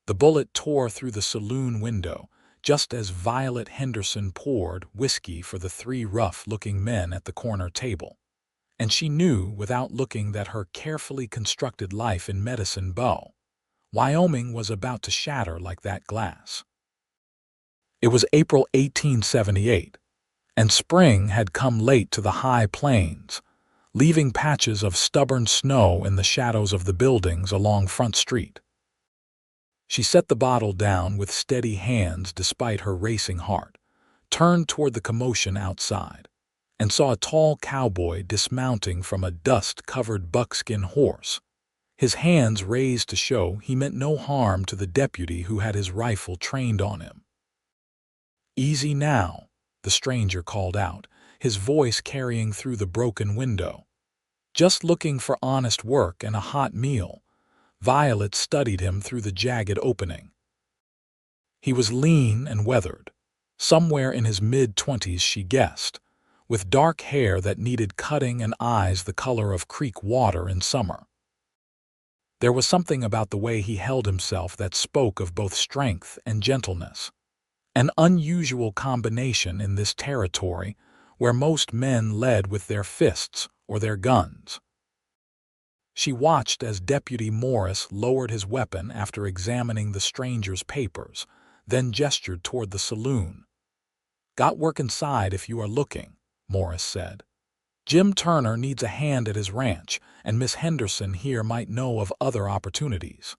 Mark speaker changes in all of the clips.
Speaker 1: The bullet tore through the saloon window, just as Violet Henderson poured whiskey for the three rough-looking men at the corner table. And she knew without looking that her carefully constructed life in Medicine Bow, Wyoming, was about to shatter like that glass. It was April 1878, and spring had come late to the high plains, leaving patches of stubborn snow in the shadows of the buildings along Front Street. She set the bottle down with steady hands despite her racing heart, turned toward the commotion outside, and saw a tall cowboy dismounting from a dust-covered buckskin horse, his hands raised to show he meant no harm to the deputy who had his rifle trained on him. "Easy now," the stranger called out, his voice carrying through the broken window. "Just looking for honest work and a hot meal." Violet studied him through the jagged opening. He was lean and weathered, somewhere in his mid-20s she guessed, with dark hair that needed cutting and eyes the color of creek water in summer. There was something about the way he held himself that spoke of both strength and gentleness, an unusual combination in this territory where most men led with their fists or their guns. She watched as Deputy Morris lowered his weapon after examining the stranger's papers, then gestured toward the saloon. "Got work inside if you are looking," Morris said. "Jim Turner needs a hand at his ranch, and Miss Henderson here might know of other opportunities."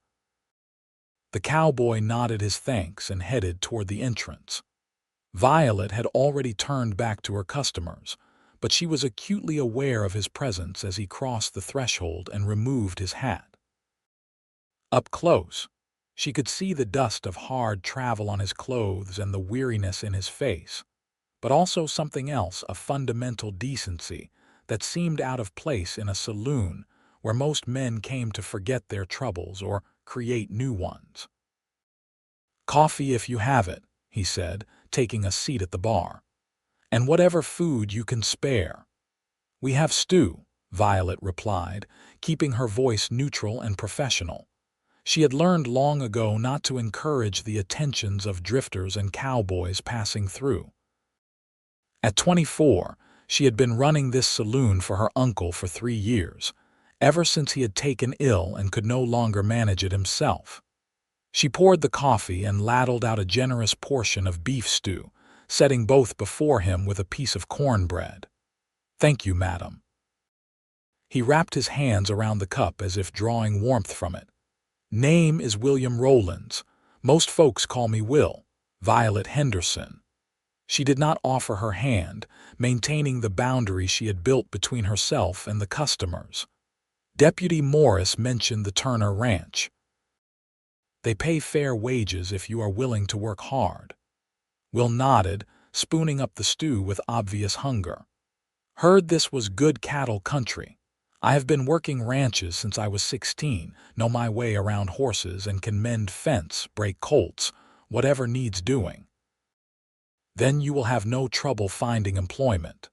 Speaker 1: The cowboy nodded his thanks and headed toward the entrance. Violet had already turned back to her customers, but she was acutely aware of his presence as he crossed the threshold and removed his hat. Up close, she could see the dust of hard travel on his clothes and the weariness in his face, but also something else, a fundamental decency that seemed out of place in a saloon where most men came to forget their troubles or create new ones. "Coffee if you have it," he said, taking a seat at the bar. "And whatever food you can spare." "We have stew," Violet replied, keeping her voice neutral and professional. She had learned long ago not to encourage the attentions of drifters and cowboys passing through. At 24, she had been running this saloon for her uncle for 3 years, ever since he had taken ill and could no longer manage it himself. She poured the coffee and ladled out a generous portion of beef stew, setting both before him with a piece of cornbread. "Thank you, madam." He wrapped his hands around the cup as if drawing warmth from it. "Name is William Rollins. Most folks call me Will. Violet Henderson." She did not offer her hand, maintaining the boundary she had built between herself and the customers. Deputy Morris mentioned the Turner Ranch. "They pay fair wages if you are willing to work hard." Will nodded, spooning up the stew with obvious hunger. "Heard this was good cattle country. I have been working ranches since I was 16, know my way around horses, and can mend fence, break colts, whatever needs doing." "Then you will have no trouble finding employment."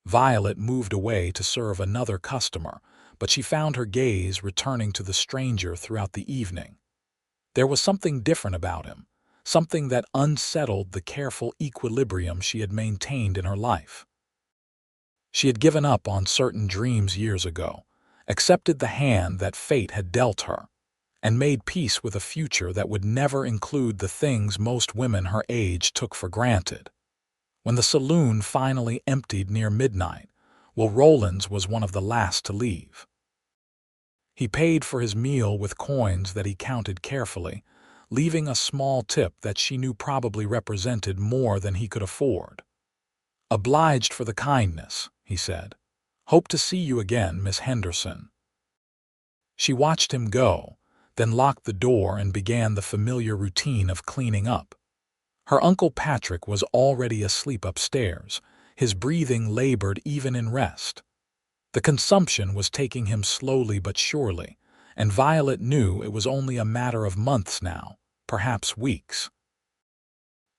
Speaker 1: Violet moved away to serve another customer, but she found her gaze returning to the stranger throughout the evening. There was something different about him, something that unsettled the careful equilibrium she had maintained in her life. She had given up on certain dreams years ago, accepted the hand that fate had dealt her, and made peace with a future that would never include the things most women her age took for granted. When the saloon finally emptied near midnight, Will Rollins was one of the last to leave. He paid for his meal with coins that he counted carefully, leaving a small tip that she knew probably represented more than he could afford. "Obliged for the kindness," he said. "Hope to see you again, Miss Henderson." She watched him go, then locked the door and began the familiar routine of cleaning up. Her Uncle Patrick was already asleep upstairs, his breathing labored even in rest. The consumption was taking him slowly but surely, and Violet knew it was only a matter of months now, perhaps weeks.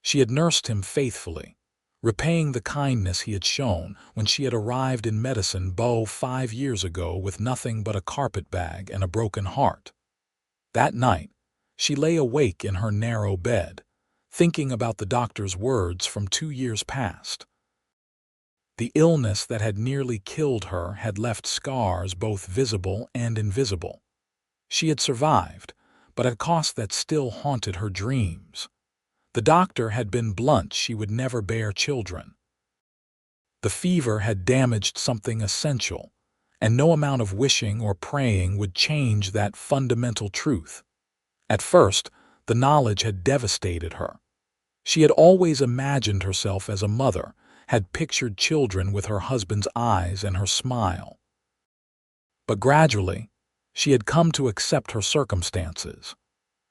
Speaker 1: She had nursed him faithfully, repaying the kindness he had shown when she had arrived in Medicine Bow 5 years ago with nothing but a carpetbag and a broken heart. That night, She lay awake in her narrow bed, thinking about the doctor's words from 2 years past. The illness that had nearly killed her had left scars both visible and invisible. She had survived, but at a cost that still haunted her dreams. The doctor had been blunt: she would never bear children. The fever had damaged something essential, and no amount of wishing or praying would change that fundamental truth. At first, the knowledge had devastated her. She had always imagined herself as a mother, had pictured children with her husband's eyes and her smile. But gradually, she had come to accept her circumstances.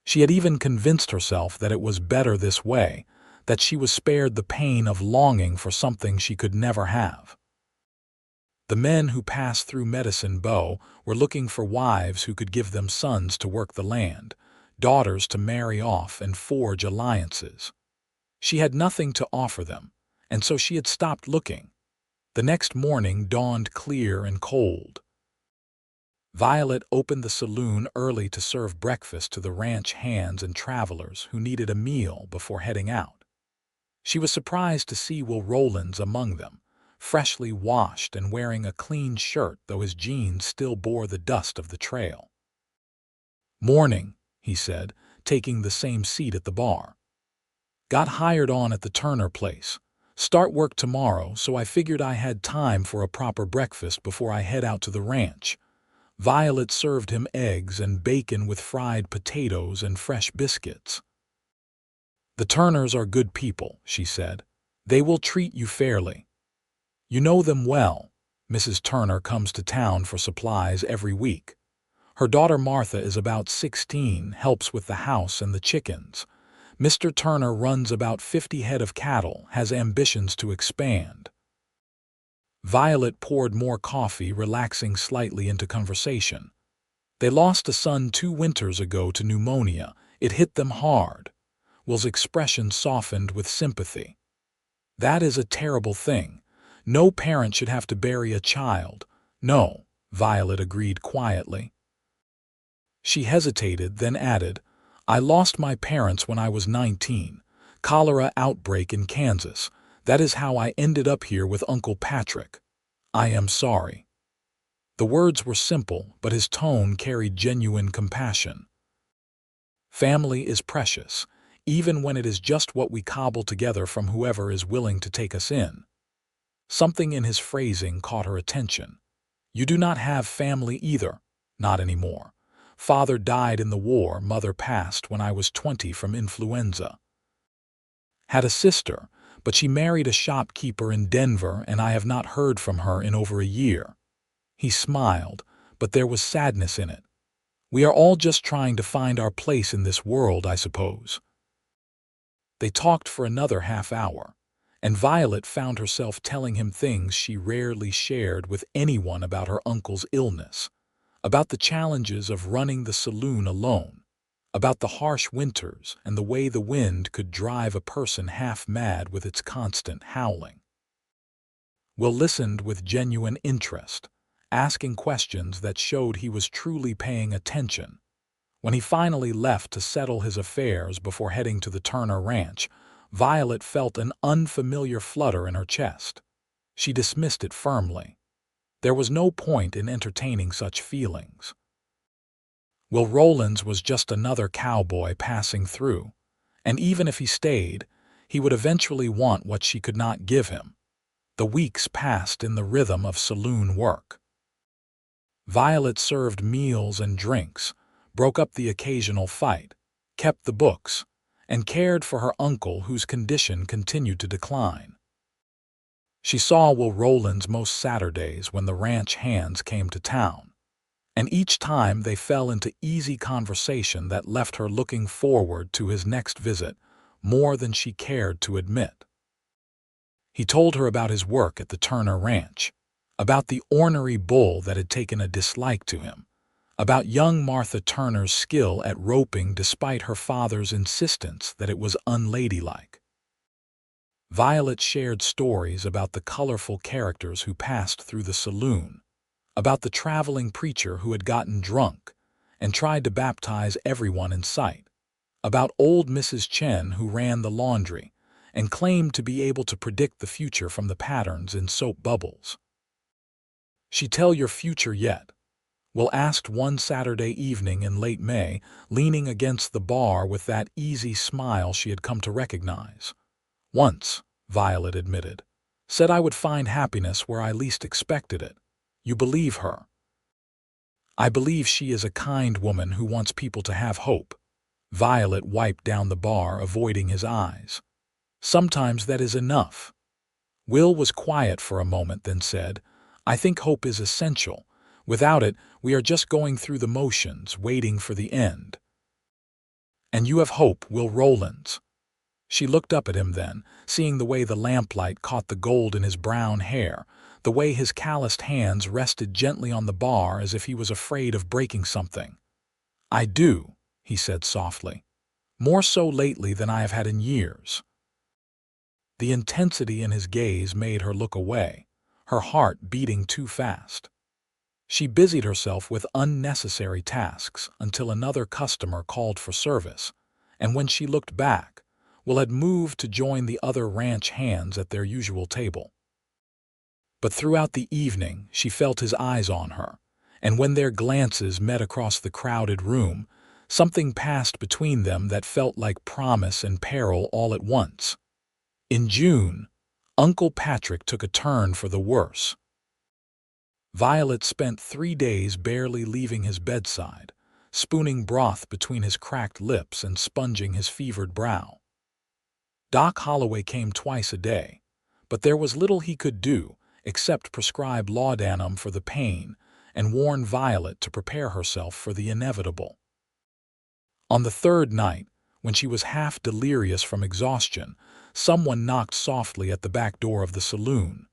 Speaker 1: She had even convinced herself that it was better this way, that she was spared the pain of longing for something she could never have. The men who passed through Medicine Bow were looking for wives who could give them sons to work the land, daughters to marry off and forge alliances. She had nothing to offer them, and so she had stopped looking. The next morning dawned clear and cold. Violet opened the saloon early to serve breakfast to the ranch hands and travelers who needed a meal before heading out. She was surprised to see Will Rollins among them, freshly washed and wearing a clean shirt, though his jeans still bore the dust of the trail. "Morning," he said, taking the same seat at the bar. "Got hired on at the Turner place. Start work tomorrow, so I figured I had time for a proper breakfast before I head out to the ranch." Violet served him eggs and bacon with fried potatoes and fresh biscuits. "The Turners are good people," she said. "They will treat you fairly. You know them well. Mrs. Turner comes to town for supplies every week. Her daughter Martha is about 16, helps with the house and the chickens. Mr. Turner runs about 50 head of cattle, has ambitions to expand." Violet poured more coffee, relaxing slightly into conversation. "They lost a son 2 winters ago to pneumonia. It hit them hard." Will's expression softened with sympathy. "That is a terrible thing. No parent should have to bury a child." "No," Violet agreed quietly. She hesitated, then added, "I lost my parents when I was 19. Cholera outbreak in Kansas. That is how I ended up here with Uncle Patrick. I am sorry." The words were simple, but his tone carried genuine compassion. Family is precious, even when it is just what we cobble together from whoever is willing to take us in. Something in his phrasing caught her attention. "You do not have family either." "Not anymore. Father died in the war, mother passed when I was 20 from influenza. Had a sister, but she married a shopkeeper in Denver and I have not heard from her in over a year." He smiled, but there was sadness in it. "We are all just trying to find our place in this world, I suppose." They talked for another half-hour, and Violet found herself telling him things she rarely shared with anyone about her uncle's illness, about the challenges of running the saloon alone, about the harsh winters and the way the wind could drive a person half-mad with its constant howling. Will listened with genuine interest, asking questions that showed he was truly paying attention. When he finally left to settle his affairs before heading to the Turner Ranch, Violet felt an unfamiliar flutter in her chest. She dismissed it firmly. There was no point in entertaining such feelings. Will Rollins was just another cowboy passing through, and even if he stayed, he would eventually want what she could not give him. The weeks passed in the rhythm of saloon work. Violet served meals and drinks, broke up the occasional fight, kept the books, and cared for her uncle whose condition continued to decline. She saw Will Rollins most Saturdays when the ranch hands came to town, and each time they fell into easy conversation that left her looking forward to his next visit more than she cared to admit. He told her about his work at the Turner Ranch, about the ornery bull that had taken a dislike to him, about young Martha Turner's skill at roping despite her father's insistence that it was unladylike. Violet shared stories about the colorful characters who passed through the saloon, about the traveling preacher who had gotten drunk and tried to baptize everyone in sight. about old Mrs. Chen who ran the laundry and claimed to be able to predict the future from the patterns in soap bubbles. "She tell your future yet?" Will asked one Saturday evening in late May, leaning against the bar with that easy smile she had come to recognize. "Once," Violet admitted. "Said I would find happiness where I least expected it. You believe her?" "I believe she is a kind woman who wants people to have hope." Violet wiped down the bar, avoiding his eyes. "Sometimes that is enough." Will was quiet for a moment, then said, "I think hope is essential. Without it, we are just going through the motions, waiting for the end." "And you have hope, Will Rollins." She looked up at him then, seeing the way the lamplight caught the gold in his brown hair, the way his calloused hands rested gently on the bar as if he was afraid of breaking something. "I do," he said softly. "More so lately than I have had in years." The intensity in his gaze made her look away, her heart beating too fast. She busied herself with unnecessary tasks until another customer called for service, and when she looked back, Will had moved to join the other ranch hands at their usual table. But throughout the evening she felt his eyes on her, and when their glances met across the crowded room, something passed between them that felt like promise and peril all at once. In June, Uncle Patrick took a turn for the worse. Violet spent 3 days barely leaving his bedside, spooning broth between his cracked lips and sponging his fevered brow. Doc Holloway came twice a day, but there was little he could do except prescribe laudanum for the pain and warn Violet to prepare herself for the inevitable. On the third night, when she was half delirious from exhaustion, someone knocked softly at the back door of the saloon.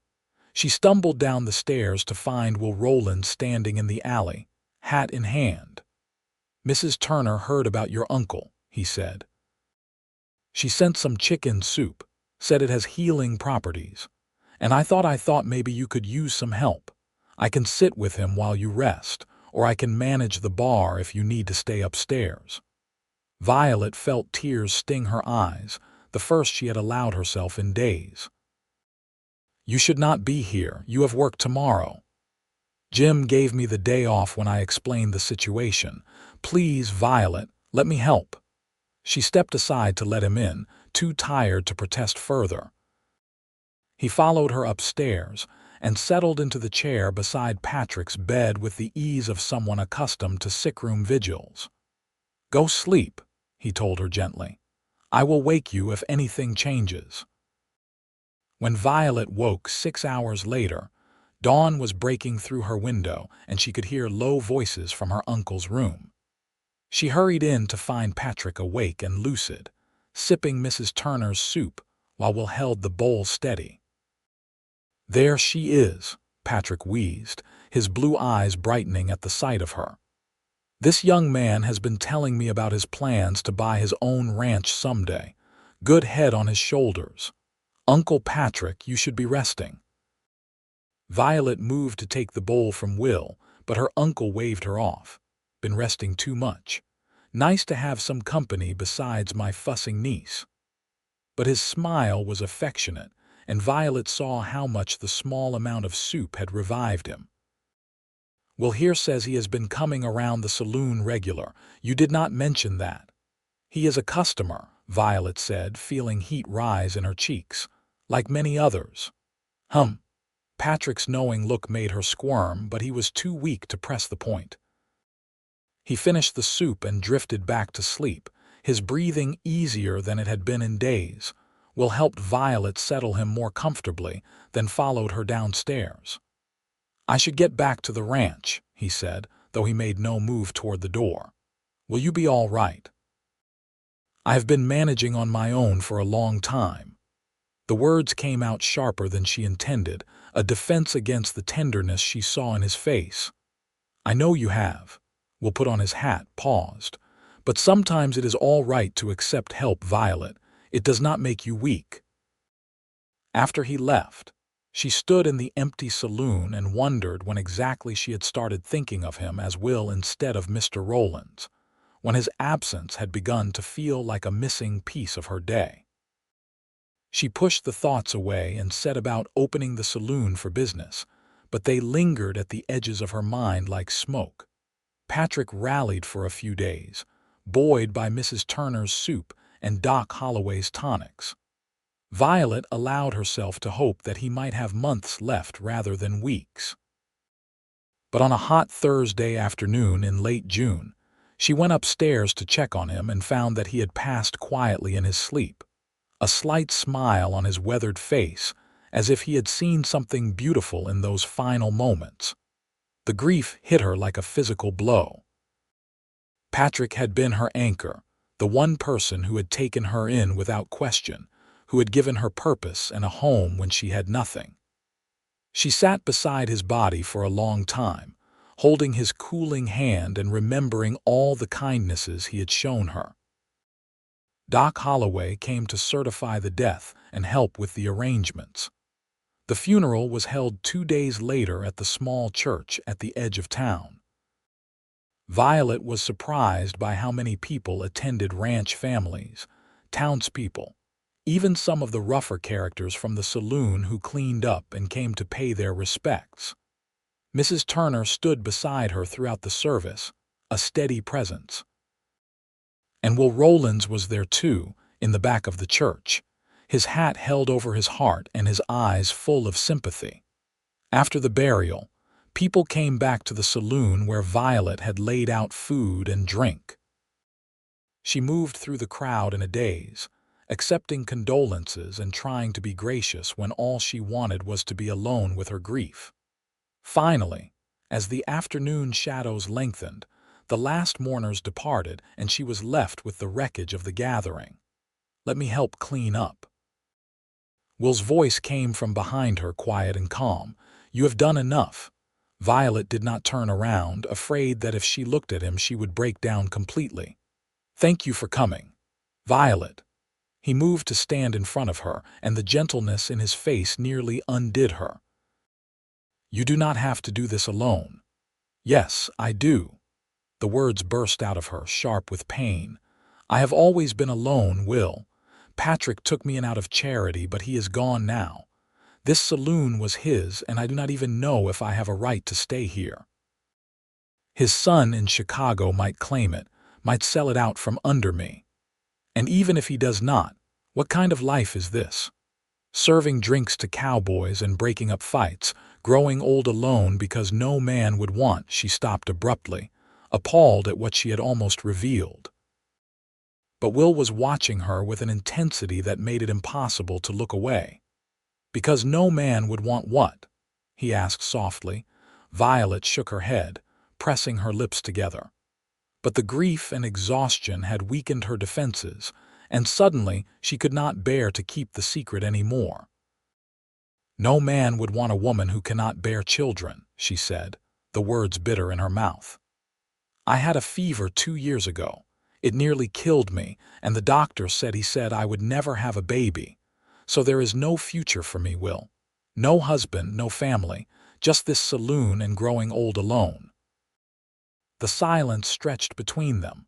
Speaker 1: She stumbled down the stairs to find Will Rollins standing in the alley, hat in hand. "Mrs. Turner heard about your uncle," he said. "She sent some chicken soup, said it has healing properties, and I thought maybe you could use some help. I can sit with him while you rest, or I can manage the bar if you need to stay upstairs." Violet felt tears sting her eyes, the first she had allowed herself in days. "You should not be here. You have work tomorrow. Jim gave me the day off when I explained the situation. Please, Violet, let me help." She stepped aside to let him in, too tired to protest further. He followed her upstairs and settled into the chair beside Patrick's bed with the ease of someone accustomed to sickroom vigils. "Go sleep," he told her gently. "I will wake you if anything changes." When Violet woke 6 hours later, dawn was breaking through her window and she could hear low voices from her uncle's room. She hurried in to find Patrick awake and lucid, sipping Mrs. Turner's soup while Will held the bowl steady. "There she is," Patrick wheezed, his blue eyes brightening at the sight of her. "This young man has been telling me about his plans to buy his own ranch someday. Good head on his shoulders. Uncle Patrick, you should be resting." Violet moved to take the bowl from Will, but her uncle waved her off. "Been resting too much. Nice to have some company besides my fussing niece." But his smile was affectionate, and Violet saw how much the small amount of soup had revived him. "Will here says he has been coming around the saloon regular. You did not mention that." "He is a customer," Violet said, feeling heat rise in her cheeks, "like many others." Patrick's knowing look made her squirm, but he was too weak to press the point. He finished the soup and drifted back to sleep, his breathing easier than it had been in days. Will helped Violet settle him more comfortably, then followed her downstairs. "I should get back to the ranch," he said, though he made no move toward the door. "Will you be all right?" "I have been managing on my own for a long time." The words came out sharper than she intended, a defense against the tenderness she saw in his face. "I know you have." Will put on his hat, paused. "But sometimes it is all right to accept help, Violet. It does not make you weak." After he left, she stood in the empty saloon and wondered when exactly she had started thinking of him as Will instead of Mr. Rollins. when his absence had begun to feel like a missing piece of her day. She pushed the thoughts away and set about opening the saloon for business, but they lingered at the edges of her mind like smoke. Patrick rallied for a few days, buoyed by Mrs. Turner's soup and Doc Holloway's tonics. Violet allowed herself to hope that he might have months left rather than weeks. But on a hot Thursday afternoon in late June, she went upstairs to check on him and found that he had passed quietly in his sleep, a slight smile on his weathered face, as if he had seen something beautiful in those final moments. The grief hit her like a physical blow. Patrick had been her anchor, the one person who had taken her in without question, who had given her purpose and a home when she had nothing. She sat beside his body for a long time, holding his cooling hand and remembering all the kindnesses he had shown her. Doc Holloway came to certify the death and help with the arrangements. The funeral was held 2 days later at the small church at the edge of town. Violet was surprised by how many people attended: ranch families, townspeople, even some of the rougher characters from the saloon who cleaned up and came to pay their respects. Mrs. Turner stood beside her throughout the service, a steady presence. And Will Rollins was there too, in the back of the church, his hat held over his heart and his eyes full of sympathy. After the burial, people came back to the saloon where Violet had laid out food and drink. She moved through the crowd in a daze, accepting condolences and trying to be gracious when all she wanted was to be alone with her grief. Finally, as the afternoon shadows lengthened, the last mourners departed and she was left with the wreckage of the gathering. "Let me help clean up." Will's voice came from behind her, quiet and calm. "You have done enough." Violet did not turn around, afraid that if she looked at him she would break down completely. "Thank you for coming, Violet." He moved to stand in front of her, and the gentleness in his face nearly undid her. "You do not have to do this alone." "Yes, I do." The words burst out of her, sharp with pain. "I have always been alone, Will. Patrick took me in out of charity, but he is gone now. This saloon was his, and I do not even know if I have a right to stay here. His son in Chicago might claim it, might sell it out from under me. And even if he does not, what kind of life is this? Serving drinks to cowboys and breaking up fights, growing old alone because no man would want." She stopped abruptly, appalled at what she had almost revealed. But Will was watching her with an intensity that made it impossible to look away. "Because no man would want what?" he asked softly. Violet shook her head, pressing her lips together. But the grief and exhaustion had weakened her defenses, and suddenly she could not bear to keep the secret any more. "No man would want a woman who cannot bear children," she said, the words bitter in her mouth. "I had a fever 2 years ago. It nearly killed me, and the doctor said I would never have a baby. So there is no future for me, Will. No husband, no family, just this saloon and growing old alone." The silence stretched between them.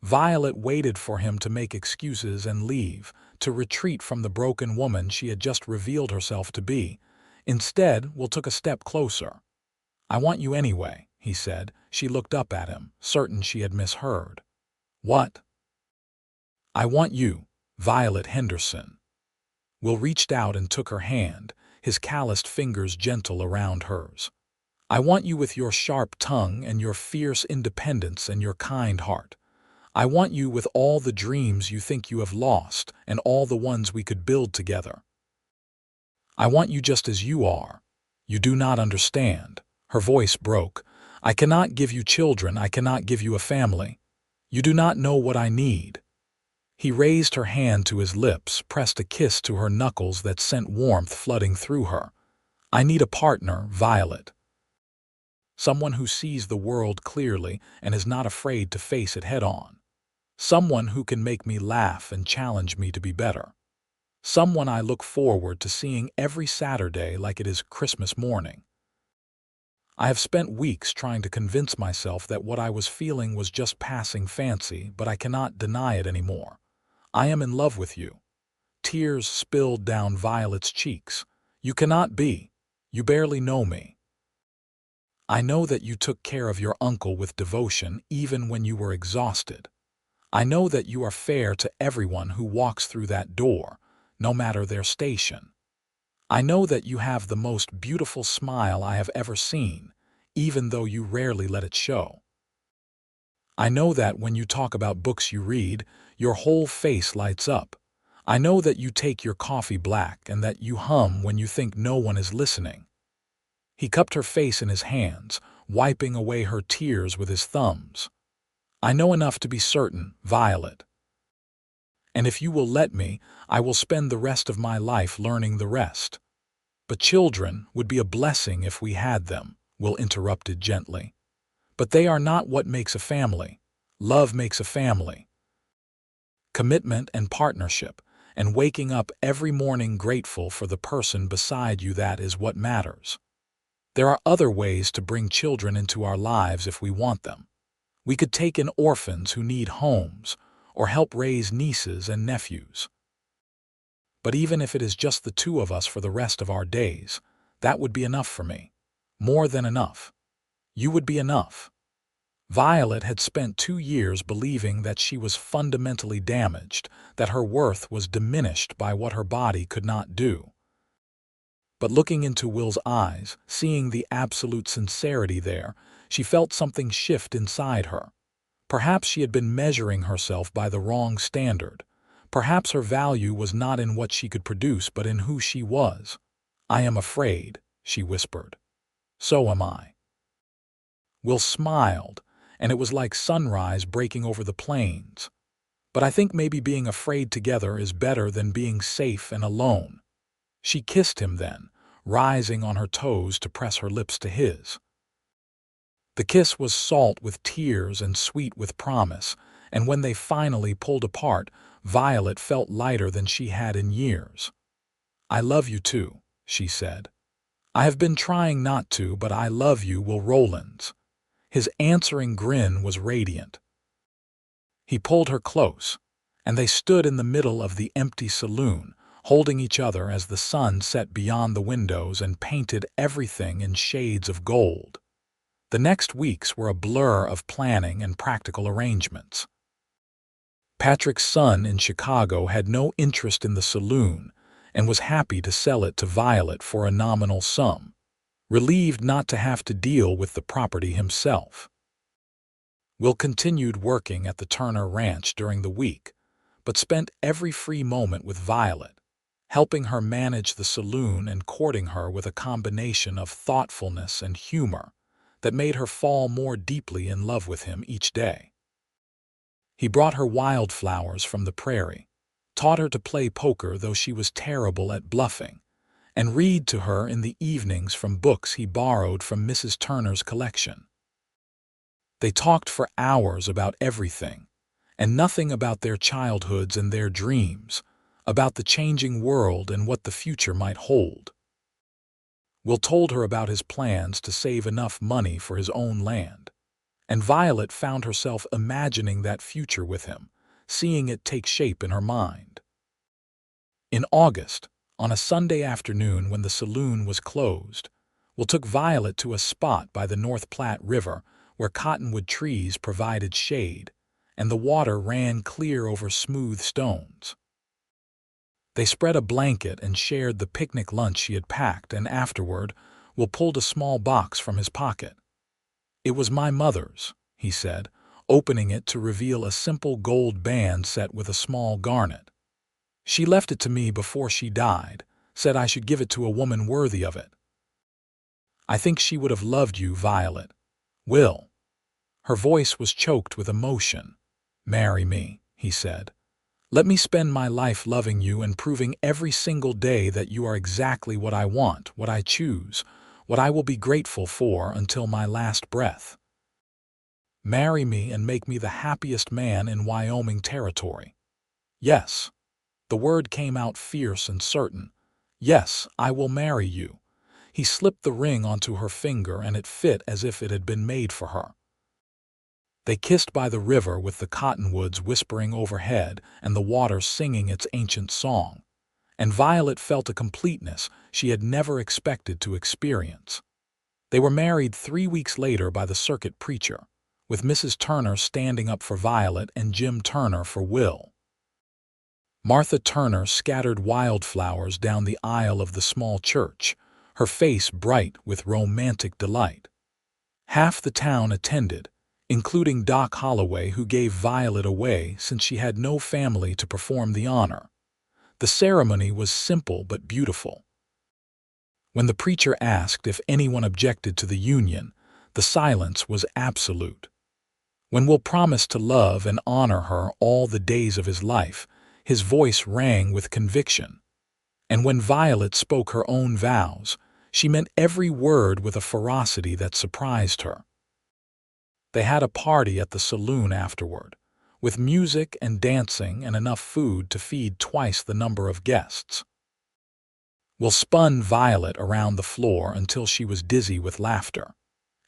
Speaker 1: Violet waited for him to make excuses and leave, to retreat from the broken woman she had just revealed herself to be. Instead, Will took a step closer. "I want you anyway," he said. She looked up at him, certain she had misheard. "What?" "I want you, Violet Henderson." Will reached out and took her hand, his calloused fingers gentle around hers. "I want you with your sharp tongue and your fierce independence and your kind heart. I want you with all the dreams you think you have lost and all the ones we could build together. I want you just as you are. You do not understand." Her voice broke. "I cannot give you children. I cannot give you a family. You do not know what I need." He raised her hand to his lips, pressed a kiss to her knuckles that sent warmth flooding through her. "I need a partner, Violet. Someone who sees the world clearly and is not afraid to face it head-on. Someone who can make me laugh and challenge me to be better. Someone I look forward to seeing every Saturday like it is Christmas morning." I have spent weeks trying to convince myself that what I was feeling was just passing fancy, but I cannot deny it anymore. I am in love with you." Tears spilled down Violet's cheeks. "You cannot be. You barely know me. I know that you took care of your uncle with devotion even when you were exhausted. I know that you are fair to everyone who walks through that door, no matter their station. I know that you have the most beautiful smile I have ever seen, even though you rarely let it show. I know that when you talk about books you read, your whole face lights up. I know that you take your coffee black and that you hum when you think no one is listening." He cupped her face in his hands, wiping away her tears with his thumbs. "I know enough to be certain, Violet. And if you will let me, I will spend the rest of my life learning the rest." "But children would be a blessing if we had them," Will interrupted gently. "But they are not what makes a family. Love makes a family. Commitment and partnership, and waking up every morning grateful for the person beside you, that is what matters. There are other ways to bring children into our lives if we want them. We could take in orphans who need homes, or help raise nieces and nephews. But even if it is just the two of us for the rest of our days, that would be enough for me. More than enough. You would be enough." Violet had spent 2 years believing that she was fundamentally damaged, that her worth was diminished by what her body could not do. But looking into Will's eyes, seeing the absolute sincerity there, she felt something shift inside her. Perhaps she had been measuring herself by the wrong standard. Perhaps her value was not in what she could produce but in who she was. "I am afraid," she whispered. "So am I." Will smiled, and it was like sunrise breaking over the plains. "But I think maybe being afraid together is better than being safe and alone." She kissed him then, rising on her toes to press her lips to his. The kiss was salt with tears and sweet with promise, and when they finally pulled apart, Violet felt lighter than she had in years. "I love you too," she said. "I have been trying not to, but I love you, Will Rollins." His answering grin was radiant. He pulled her close, and they stood in the middle of the empty saloon, holding each other as the sun set beyond the windows and painted everything in shades of gold. The next weeks were a blur of planning and practical arrangements. Patrick's son in Chicago had no interest in the saloon and was happy to sell it to Violet for a nominal sum, relieved not to have to deal with the property himself. Will continued working at the Turner Ranch during the week, but spent every free moment with Violet, helping her manage the saloon and courting her with a combination of thoughtfulness and humor that made her fall more deeply in love with him each day. He brought her wildflowers from the prairie, taught her to play poker though she was terrible at bluffing, and read to her in the evenings from books he borrowed from Mrs. Turner's collection. They talked for hours about everything, and nothing about their childhoods and their dreams, about the changing world and what the future might hold. Will told her about his plans to save enough money for his own land, and Violet found herself imagining that future with him, seeing it take shape in her mind. In August, on a Sunday afternoon when the saloon was closed, Will took Violet to a spot by the North Platte River where cottonwood trees provided shade, and the water ran clear over smooth stones. They spread a blanket and shared the picnic lunch she had packed, and afterward, Will pulled a small box from his pocket. "It was my mother's," he said, opening it to reveal a simple gold band set with a small garnet. "She left it to me before she died, said I should give it to a woman worthy of it. I think she would have loved you, Violet. Will." Her voice was choked with emotion. "Marry me," he said. "Let me spend my life loving you and proving every single day that you are exactly what I want, what I choose, what I will be grateful for until my last breath. Marry me and make me the happiest man in Wyoming territory." "Yes." The word came out fierce and certain. "Yes, I will marry you." He slipped the ring onto her finger and it fit as if it had been made for her. They kissed by the river with the cottonwoods whispering overhead and the water singing its ancient song, and Violet felt a completeness she had never expected to experience. They were married 3 weeks later by the circuit preacher, with Mrs. Turner standing up for Violet and Jim Turner for Will. Martha Turner scattered wildflowers down the aisle of the small church, her face bright with romantic delight. Half the town attended, including Doc Holloway, who gave Violet away since she had no family to perform the honor. The ceremony was simple but beautiful. When the preacher asked if anyone objected to the union, the silence was absolute. When Will promised to love and honor her all the days of his life, his voice rang with conviction. And when Violet spoke her own vows, she meant every word with a ferocity that surprised her. They had a party at the saloon afterward, with music and dancing and enough food to feed twice the number of guests. Will spun Violet around the floor until she was dizzy with laughter,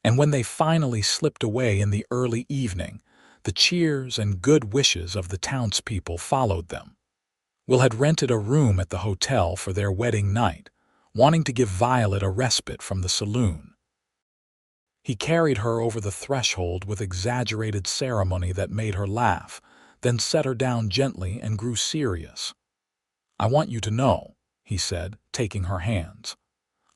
Speaker 1: and when they finally slipped away in the early evening, the cheers and good wishes of the townspeople followed them. Will had rented a room at the hotel for their wedding night, wanting to give Violet a respite from the saloon. He carried her over the threshold with exaggerated ceremony that made her laugh, then set her down gently and grew serious. "I want you to know," he said, taking her hands.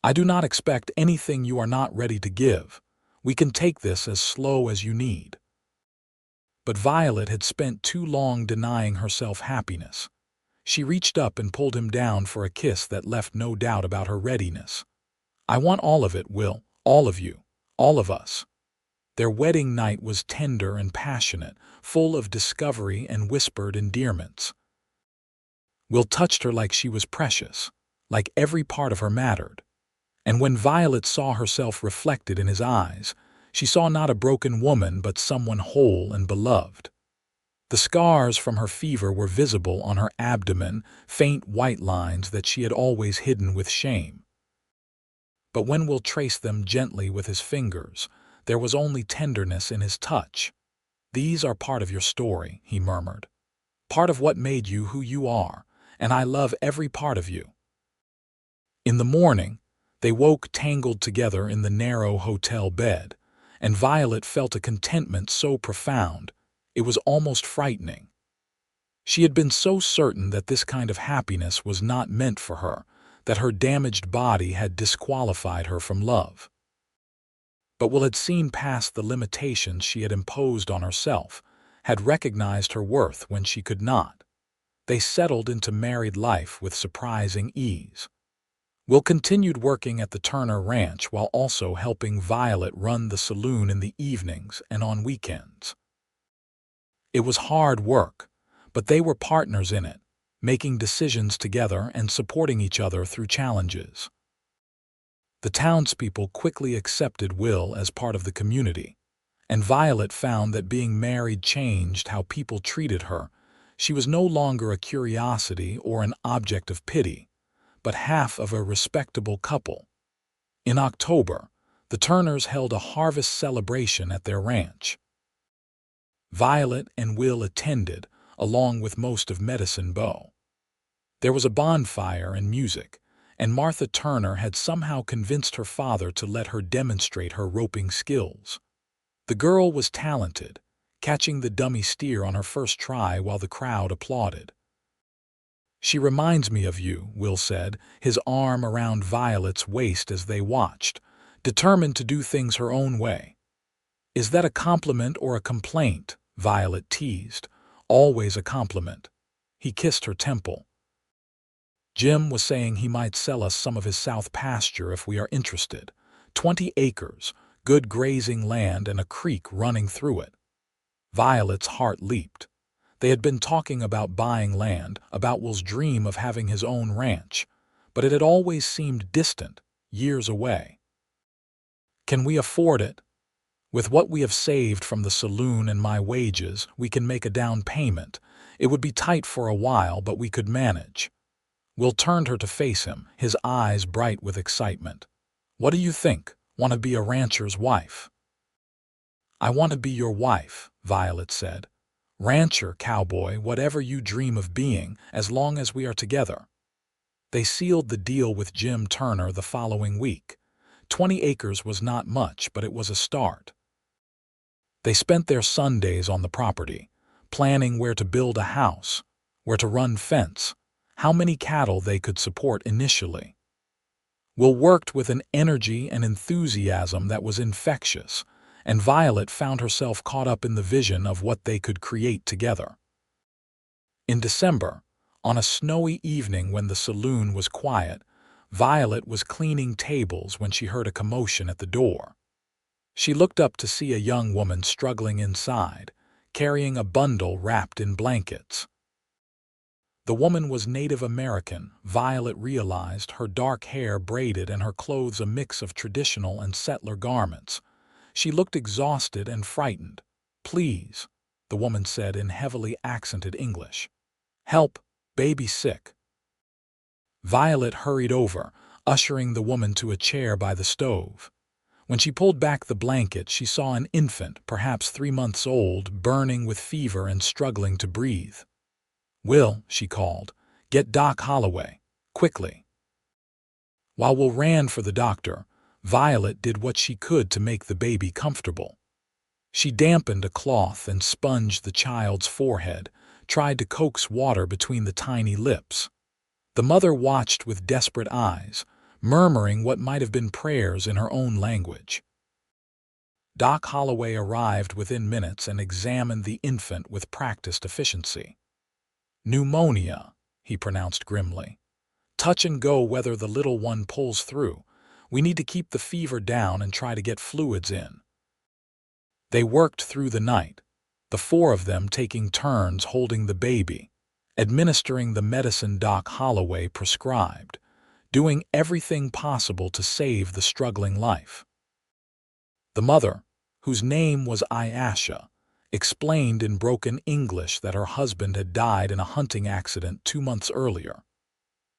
Speaker 1: "I do not expect anything you are not ready to give. We can take this as slow as you need." But Violet had spent too long denying herself happiness. She reached up and pulled him down for a kiss that left no doubt about her readiness. "I want all of it, Will, all of you. All of us." Their wedding night was tender and passionate, full of discovery and whispered endearments. Will touched her like she was precious, like every part of her mattered. And when Violet saw herself reflected in his eyes, she saw not a broken woman but someone whole and beloved. The scars from her fever were visible on her abdomen, faint white lines that she had always hidden with shame. But when Will traced them gently with his fingers, there was only tenderness in his touch. "These are part of your story," he murmured. "Part of what made you who you are, and I love every part of you." In the morning, they woke tangled together in the narrow hotel bed, and Violet felt a contentment so profound, it was almost frightening. She had been so certain that this kind of happiness was not meant for her, that her damaged body had disqualified her from love. But Will had seen past the limitations she had imposed on herself, had recognized her worth when she could not. They settled into married life with surprising ease. Will continued working at the Turner Ranch while also helping Violet run the saloon in the evenings and on weekends. It was hard work, but they were partners in it, making decisions together and supporting each other through challenges. The townspeople quickly accepted Will as part of the community, and Violet found that being married changed how people treated her. She was no longer a curiosity or an object of pity, but half of a respectable couple. In October, the Turners held a harvest celebration at their ranch. Violet and Will attended, along with most of Medicine Bow. There was a bonfire and music, and Martha Turner had somehow convinced her father to let her demonstrate her roping skills. The girl was talented, catching the dummy steer on her first try while the crowd applauded. "She reminds me of you," Will said, his arm around Violet's waist as they watched, determined to do things her own way. "Is that a compliment or a complaint?" Violet teased. "Always a compliment." He kissed her temple. "Jim was saying he might sell us some of his south pasture if we are interested. 20 acres, good grazing land and a creek running through it." Violet's heart leaped. They had been talking about buying land, about Will's dream of having his own ranch, but it had always seemed distant, years away. "Can we afford it? With what we have saved from the saloon and my wages, we can make a down payment. It would be tight for a while, but we could manage." Will turned her to face him, his eyes bright with excitement. What do you think? Want to be a rancher's wife? I want to be your wife, Violet said. Rancher, cowboy, whatever you dream of being, as long as we are together. They sealed the deal with Jim Turner the following week. 20 acres was not much, but it was a start. They spent their Sundays on the property, planning where to build a house, where to run fence, how many cattle they could support initially. Will worked with an energy and enthusiasm that was infectious, and Violet found herself caught up in the vision of what they could create together. In December, on a snowy evening when the saloon was quiet, Violet was cleaning tables when she heard a commotion at the door. She looked up to see a young woman struggling inside, carrying a bundle wrapped in blankets. The woman was Native American, Violet realized, her dark hair braided and her clothes a mix of traditional and settler garments. She looked exhausted and frightened. "Please," the woman said in heavily accented English. "Help, baby sick." Violet hurried over, ushering the woman to a chair by the stove. When she pulled back the blanket, she saw an infant, perhaps 3 months old, burning with fever and struggling to breathe. "Will," she called, "get Doc Holloway, quickly." While Will ran for the doctor, Violet did what she could to make the baby comfortable. She dampened a cloth and sponged the child's forehead, tried to coax water between the tiny lips. The mother watched with desperate eyes, murmuring what might have been prayers in her own language. Doc Holloway arrived within minutes and examined the infant with practiced efficiency. "Pneumonia," he pronounced grimly. "Touch and go whether the little one pulls through. We need to keep the fever down and try to get fluids in." They worked through the night, the 4 of them taking turns holding the baby, administering the medicine Doc Holloway prescribed, doing everything possible to save the struggling life. The mother, whose name was Ayasha, explained in broken English that her husband had died in a hunting accident 2 months earlier.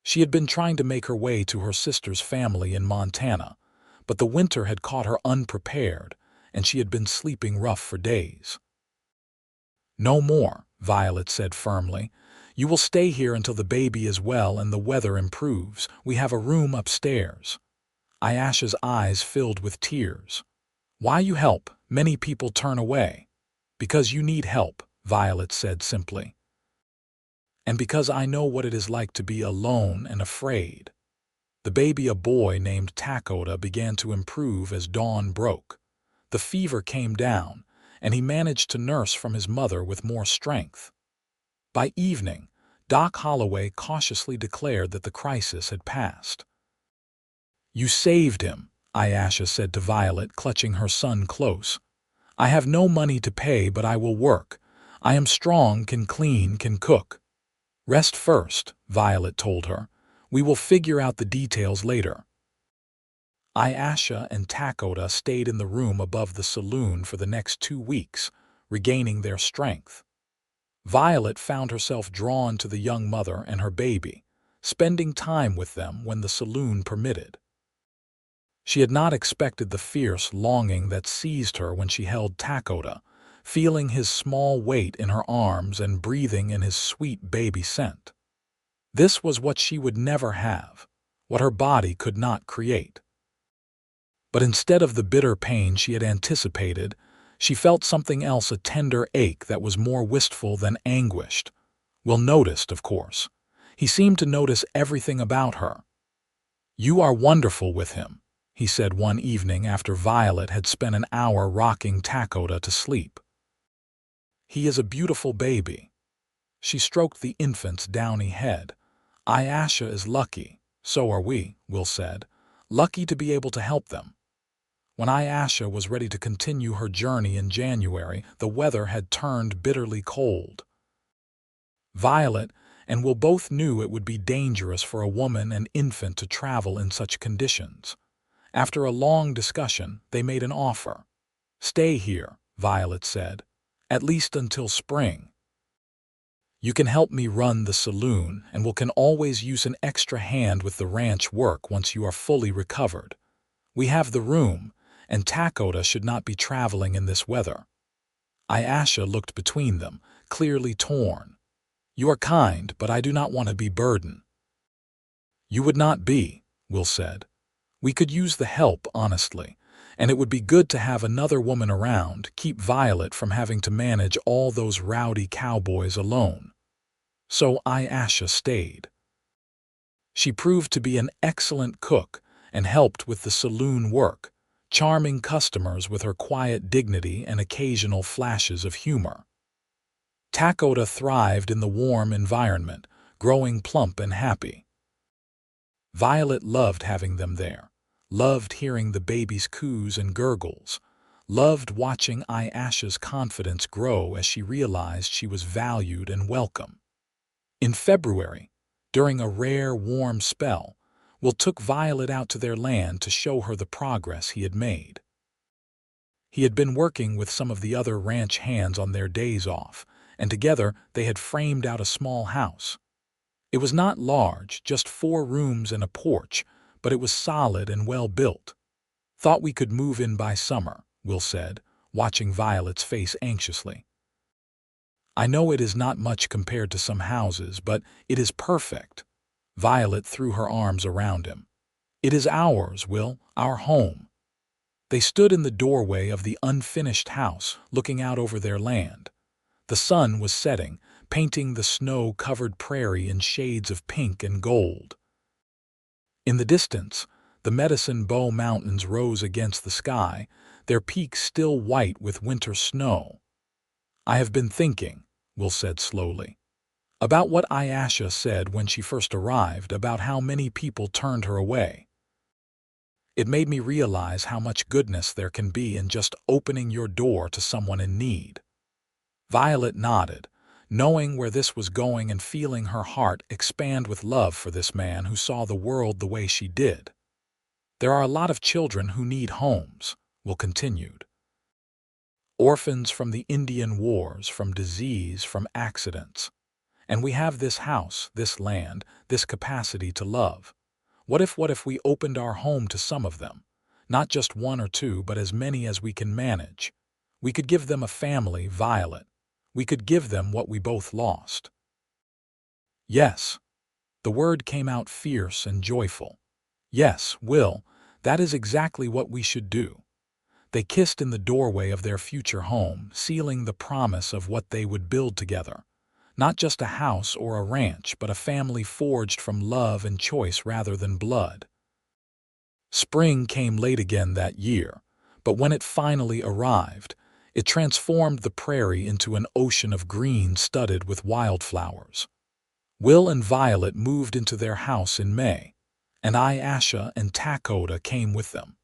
Speaker 1: She had been trying to make her way to her sister's family in Montana, but the winter had caught her unprepared, and she had been sleeping rough for days. "No more," Violet said firmly. "You will stay here until the baby is well and the weather improves. We have a room upstairs." Ayasha's eyes filled with tears. "Why you help? Many people turn away." "Because you need help," Violet said simply. "And because I know what it is like to be alone and afraid." The baby, a boy named Takota, began to improve as dawn broke. The fever came down, and he managed to nurse from his mother with more strength. By evening, Doc Holloway cautiously declared that the crisis had passed. "You saved him," Ayasha said to Violet, clutching her son close. "I have no money to pay, but I will work. I am strong, can clean, can cook." "Rest first," Violet told her. "We will figure out the details later." Ayasha and Takota stayed in the room above the saloon for the next 2 weeks, regaining their strength. Violet found herself drawn to the young mother and her baby, spending time with them when the saloon permitted. She had not expected the fierce longing that seized her when she held Takota, feeling his small weight in her arms and breathing in his sweet baby scent. This was what she would never have, what her body could not create. But instead of the bitter pain she had anticipated, she felt something else, a tender ache that was more wistful than anguished. Will noticed, of course. He seemed to notice everything about her. "You are wonderful with him," he said one evening after Violet had spent an hour rocking Takota to sleep. "He is a beautiful baby." She stroked the infant's downy head. "Ayasha is lucky, so are we," Will said. "Lucky to be able to help them." When Ayasha was ready to continue her journey in January, the weather had turned bitterly cold. Violet and Will both knew it would be dangerous for a woman and infant to travel in such conditions. After a long discussion, they made an offer. "Stay here," Violet said, "at least until spring. You can help me run the saloon, and Will can always use an extra hand with the ranch work once you are fully recovered. We have the room, and Dakota should not be traveling in this weather. Ayasha looked between them, clearly torn. You are kind, but I do not want to be burden. You would not be, Will said. We could use the help, honestly, and it would be good to have another woman around, keep Violet from having to manage all those rowdy cowboys alone. So Ayasha stayed. She proved to be an excellent cook and helped with the saloon work, charming customers with her quiet dignity and occasional flashes of humor. Dakota thrived in the warm environment, growing plump and happy. Violet loved having them there, loved hearing the baby's coos and gurgles, loved watching Ayasha's confidence grow as she realized she was valued and welcome. In February, during a rare warm spell, Will took Violet out to their land to show her the progress he had made. He had been working with some of the other ranch hands on their days off, and together they had framed out a small house. It was not large, just 4 rooms and a porch, but it was solid and well built. Thought we could move in by summer, Will said, watching Violet's face anxiously. I know it is not much compared to some houses, but it is perfect. Violet threw her arms around him. It is ours, Will, our home. They stood in the doorway of the unfinished house, looking out over their land. The sun was setting, painting the snow-covered prairie in shades of pink and gold. In the distance, the Medicine Bow Mountains rose against the sky, their peaks still white with winter snow. I have been thinking, Will said slowly, about what Ayasha said when she first arrived, about how many people turned her away. It made me realize how much goodness there can be in just opening your door to someone in need. Violet nodded, knowing where this was going and feeling her heart expand with love for this man who saw the world the way she did. There are a lot of children who need homes, Will continued. Orphans from the Indian Wars, from disease, from accidents. And we have this house, this land, this capacity to love. What if we opened our home to some of them? Not just 1 or 2, but as many as we can manage. We could give them a family, Violet. We could give them what we both lost. Yes. The word came out fierce and joyful. Yes, Will, that is exactly what we should do. They kissed in the doorway of their future home, sealing the promise of what they would build together. Not just a house or a ranch, but a family forged from love and choice rather than blood. Spring came late again that year, but when it finally arrived, it transformed the prairie into an ocean of green studded with wildflowers. Will and Violet moved into their house in May, and Ayasha and Dakota came with them.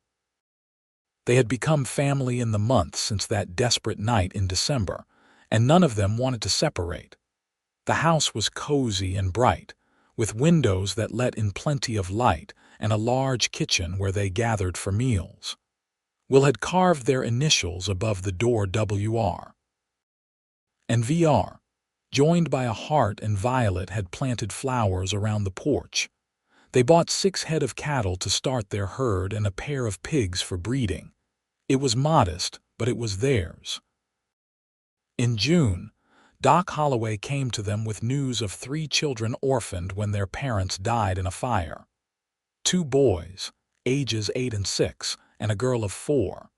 Speaker 1: They had become family in the months since that desperate night in December, and none of them wanted to separate. The house was cozy and bright, with windows that let in plenty of light and a large kitchen where they gathered for meals. Will had carved their initials above the door WR and VR, joined by a heart, and Violet had planted flowers around the porch. They bought 6 head of cattle to start their herd and a pair of pigs for breeding. It was modest, but it was theirs. In June, Doc Holloway came to them with news of 3 children orphaned when their parents died in a fire. 2 boys, ages 8 and 6, and a girl of 4.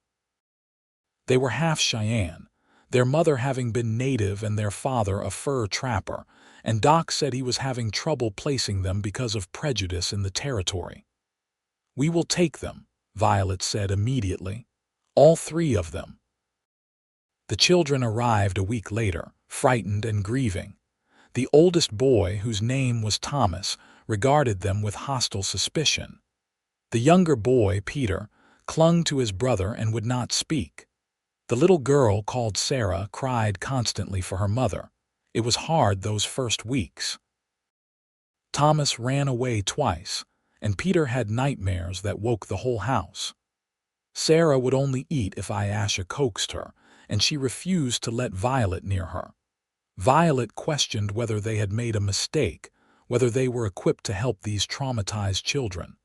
Speaker 1: They were half Cheyenne, their mother having been native and their father a fur trapper, and Doc said he was having trouble placing them because of prejudice in the territory. We will take them, Violet said immediately. All 3 of them. The children arrived a week later, frightened and grieving. The oldest boy, whose name was Thomas, regarded them with hostile suspicion. The younger boy, Peter, clung to his brother and would not speak. The little girl, called Sarah, cried constantly for her mother. It was hard those first weeks. Thomas ran away twice, and Peter had nightmares that woke the whole house. Sarah would only eat if Ayasha coaxed her, and she refused to let Violet near her. Violet questioned whether they had made a mistake, whether they were equipped to help these traumatized children.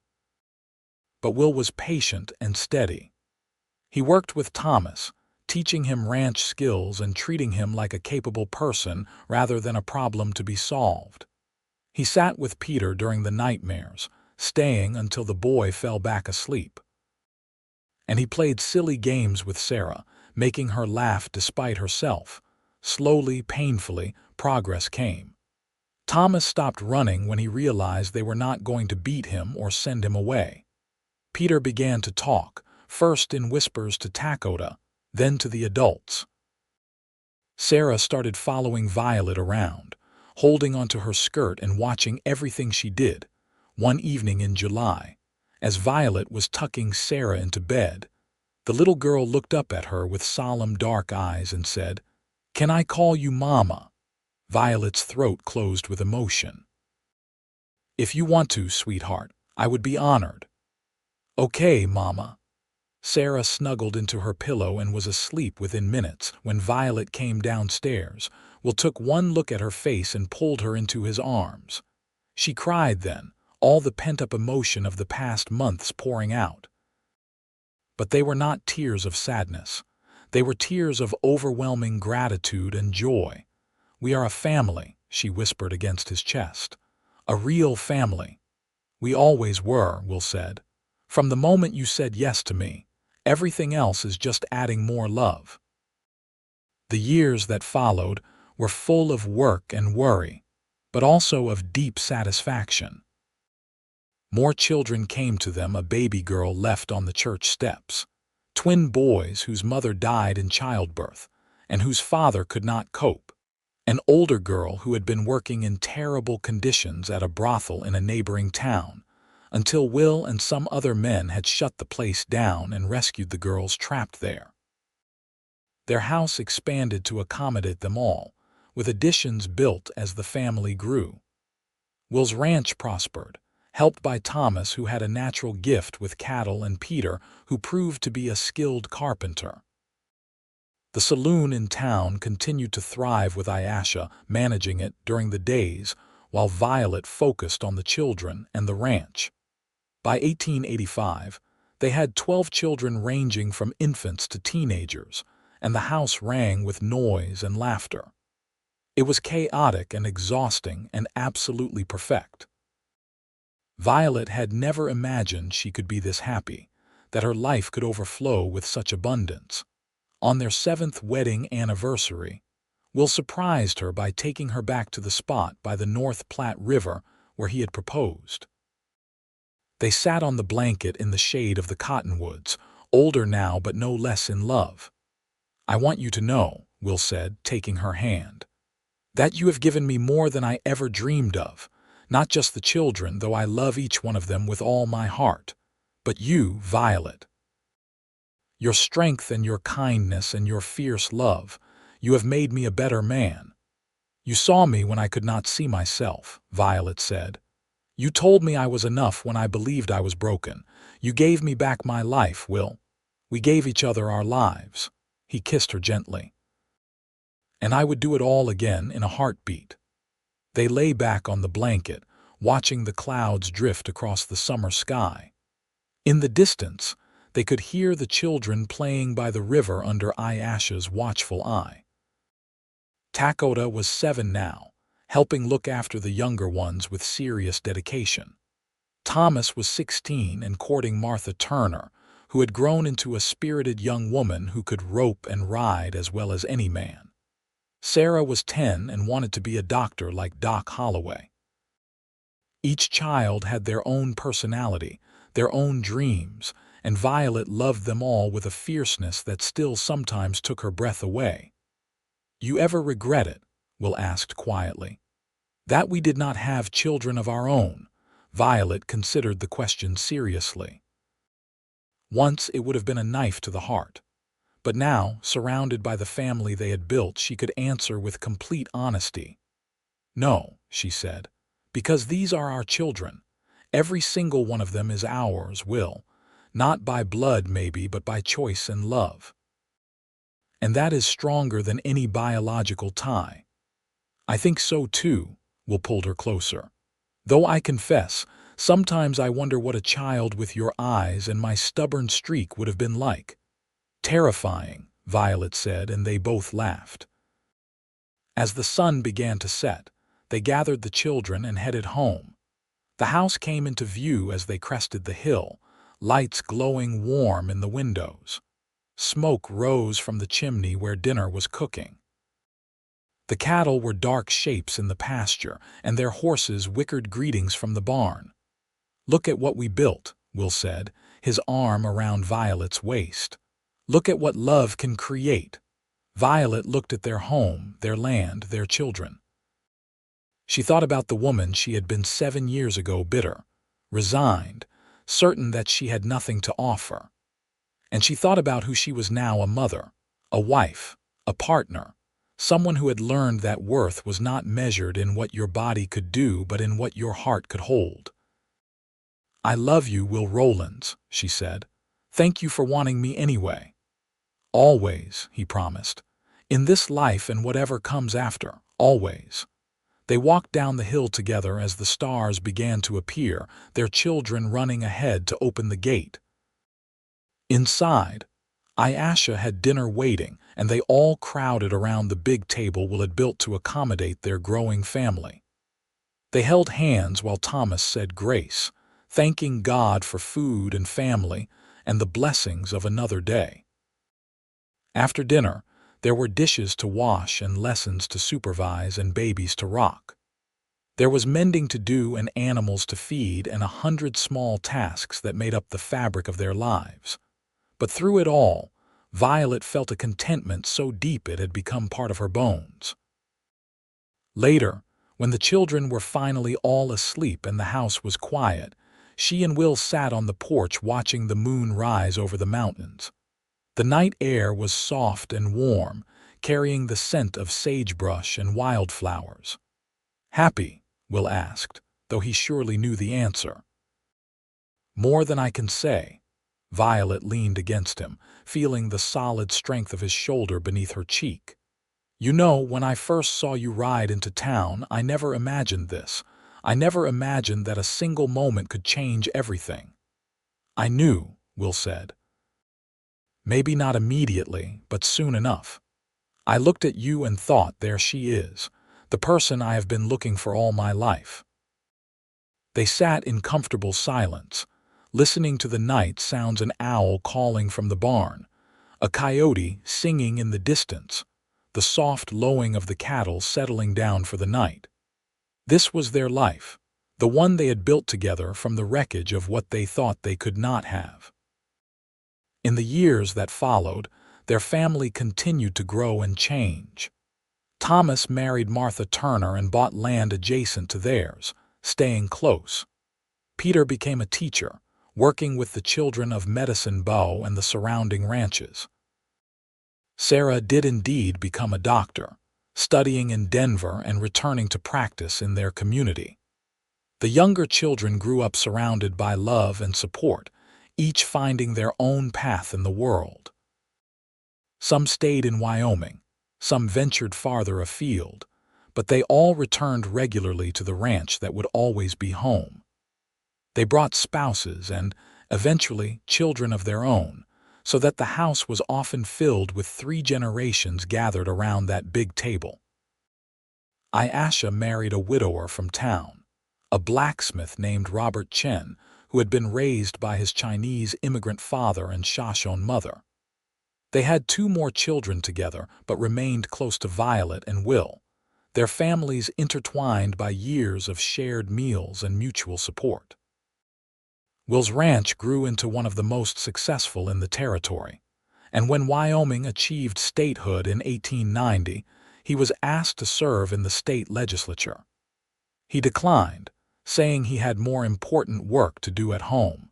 Speaker 1: But Will was patient and steady. He worked with Thomas, teaching him ranch skills and treating him like a capable person rather than a problem to be solved. He sat with Peter during the nightmares, staying until the boy fell back asleep. And he played silly games with Sarah, making her laugh despite herself. Slowly, painfully, progress came. Thomas stopped running when he realized they were not going to beat him or send him away. Peter began to talk, first in whispers to Dakota, then to the adults. Sarah started following Violet around, holding onto her skirt and watching everything she did. One evening in July, as Violet was tucking Sarah into bed, the little girl looked up at her with solemn dark eyes and said, "Can I call you Mama?" Violet's throat closed with emotion. "If you want to, sweetheart, I would be honored." "Okay, Mama." Sarah snuggled into her pillow and was asleep within minutes when Violet came downstairs. Will took one look at her face and pulled her into his arms. She cried then, all the pent-up emotion of the past months pouring out. But they were not tears of sadness. They were tears of overwhelming gratitude and joy. "We are a family," she whispered against his chest. "A real family." "We always were," Will said. "From the moment you said yes to me. Everything else is just adding more love." The years that followed were full of work and worry, but also of deep satisfaction. More children came to them, a baby girl left on the church steps, twin boys whose mother died in childbirth and whose father could not cope, an older girl who had been working in terrible conditions at a brothel in a neighboring town, until Will and some other men had shut the place down and rescued the girls trapped there. Their house expanded to accommodate them all, with additions built as the family grew. Will's ranch prospered, helped by Thomas, who had a natural gift with cattle, and Peter, who proved to be a skilled carpenter. The saloon in town continued to thrive with Ayesha managing it during the days, while Violet focused on the children and the ranch. By 1885, they had 12 children ranging from infants to teenagers, and the house rang with noise and laughter. It was chaotic and exhausting and absolutely perfect. Violet had never imagined she could be this happy, that her life could overflow with such abundance. On their 7th wedding anniversary, Will surprised her by taking her back to the spot by the North Platte River where he had proposed. They sat on the blanket in the shade of the cottonwoods, older now but no less in love. "I want you to know," Will said, taking her hand, "that you have given me more than I ever dreamed of, not just the children, though I love each one of them with all my heart, but you, Violet. Your strength and your kindness and your fierce love, you have made me a better man." "You saw me when I could not see myself," Violet said. "You told me I was enough when I believed I was broken. You gave me back my life, Will. We gave each other our lives." He kissed her gently. "And I would do it all again in a heartbeat." They lay back on the blanket, watching the clouds drift across the summer sky. In the distance, they could hear the children playing by the river under Ayesha's watchful eye. Dakota was 7 now, helping look after the younger ones with serious dedication. Thomas was 16 and courting Martha Turner, who had grown into a spirited young woman who could rope and ride as well as any man. Sarah was 10 and wanted to be a doctor like Doc Holloway. Each child had their own personality, their own dreams, and Violet loved them all with a fierceness that still sometimes took her breath away. "You ever regret it?" Will asked quietly. "That we did not have children of our own?" Violet considered the question seriously. Once it would have been a knife to the heart. But now, surrounded by the family they had built, she could answer with complete honesty. "No," she said, "because these are our children. Every single one of them is ours, Will. Not by blood maybe, but by choice and love. And that is stronger than any biological tie." "I think so too," Will pulled her closer. "Though I confess, Sometimes I wonder what a child with your eyes and my stubborn streak would have been like." "Terrifying," Violet said, and they both laughed. As the sun began to set, they gathered the children and headed home. The house came into view as they crested the hill, lights glowing warm in the windows. Smoke rose from the chimney where dinner was cooking. The cattle were dark shapes in the pasture, and their horses whickered greetings from the barn. "Look at what we built," Will said, his arm around Violet's waist. "Look at what love can create." Violet looked at their home, their land, their children. She thought about the woman she had been 7 years ago, bitter, resigned, certain that she had nothing to offer. And she thought about who she was now, a mother, a wife, a partner, someone who had learned that worth was not measured in what your body could do but in what your heart could hold. "I love you, Will Rollins," she said. "Thank you for wanting me anyway." "Always," he promised. "In this life and whatever comes after, always." They walked down the hill together as the stars began to appear, their children running ahead to open the gate. Inside, Ayasha had dinner waiting, and they all crowded around the big table Will had built to accommodate their growing family. They held hands while Thomas said grace, thanking God for food and family and the blessings of another day. After dinner, there were dishes to wash and lessons to supervise and babies to rock. There was mending to do and animals to feed and 100 small tasks that made up the fabric of their lives. But through it all, Violet felt a contentment so deep it had become part of her bones. Later, when the children were finally all asleep and the house was quiet, she and Will sat on the porch watching the moon rise over the mountains. The night air was soft and warm, carrying the scent of sagebrush and wildflowers. "Happy?" Will asked, though he surely knew the answer. "More than I can say." Violet leaned against him, feeling the solid strength of his shoulder beneath her cheek. "You know, when I first saw you ride into town, I never imagined this. I never imagined that a single moment could change everything." "I knew," Will said. "Maybe not immediately, but soon enough. I looked at you and thought, there she is, the person I have been looking for all my life." They sat in comfortable silence, listening to the night sounds: an owl calling from the barn, a coyote singing in the distance, the soft lowing of the cattle settling down for the night. This was their life, the one they had built together from the wreckage of what they thought they could not have. In the years that followed, their family continued to grow and change. Thomas married Martha Turner and bought land adjacent to theirs, staying close. Peter became a teacher, working with the children of Medicine Bow and the surrounding ranches. Sarah did indeed become a doctor, studying in Denver and returning to practice in their community. The younger children grew up surrounded by love and support, each finding their own path in the world. Some stayed in Wyoming, some ventured farther afield, but they all returned regularly to the ranch that would always be home. They brought spouses and, eventually, children of their own, so that the house was often filled with 3 generations gathered around that big table. Ayasha married a widower from town, a blacksmith named Robert Chen, who had been raised by his Chinese immigrant father and Shoshone mother. They had 2 more children together, but remained close to Violet and Will, their families intertwined by years of shared meals and mutual support. Will's ranch grew into one of the most successful in the territory, and when Wyoming achieved statehood in 1890, he was asked to serve in the state legislature. He declined, saying he had more important work to do at home.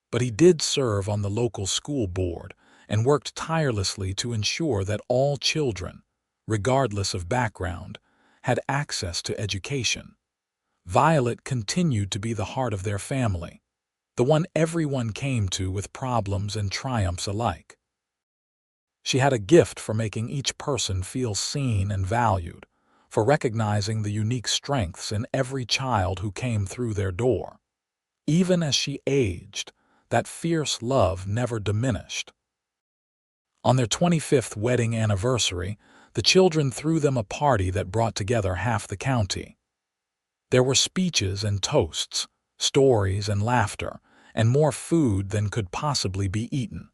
Speaker 1: But he did serve on the local school board and worked tirelessly to ensure that all children, regardless of background, had access to education. Violet continued to be the heart of their family, the one everyone came to with problems and triumphs alike. She had a gift for making each person feel seen and valued, for recognizing the unique strengths in every child who came through their door. Even as she aged, that fierce love never diminished. On their 25th wedding anniversary, the children threw them a party that brought together half the county. There were speeches and toasts, stories and laughter, and more food than could possibly be eaten.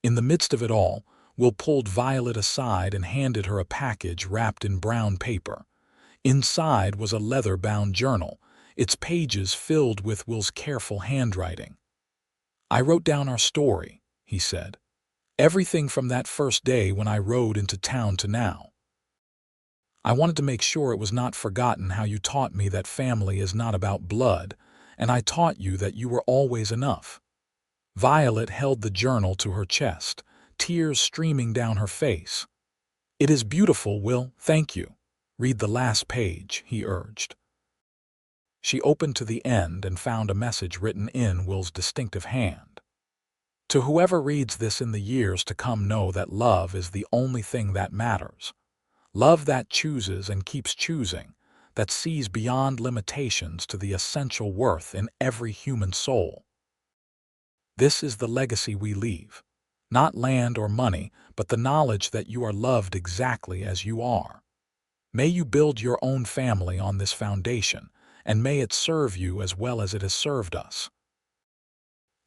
Speaker 1: In the midst of it all, Will pulled Violet aside and handed her a package wrapped in brown paper. Inside was a leather-bound journal, its pages filled with Will's careful handwriting. "I wrote down our story," he said. "Everything from that first day when I rode into town to now. I wanted to make sure it was not forgotten how you taught me that family is not about blood, and I taught you that you were always enough." Violet held the journal to her chest, tears streaming down her face. "It is beautiful, Will, thank you. Read the last page," he urged. She opened to the end and found a message written in Will's distinctive hand. "To whoever reads this in the years to come, know that love is the only thing that matters. Love that chooses and keeps choosing, that sees beyond limitations to the essential worth in every human soul. This is the legacy we leave. Not land or money, but the knowledge that you are loved exactly as you are. May you build your own family on this foundation, and may it serve you as well as it has served us."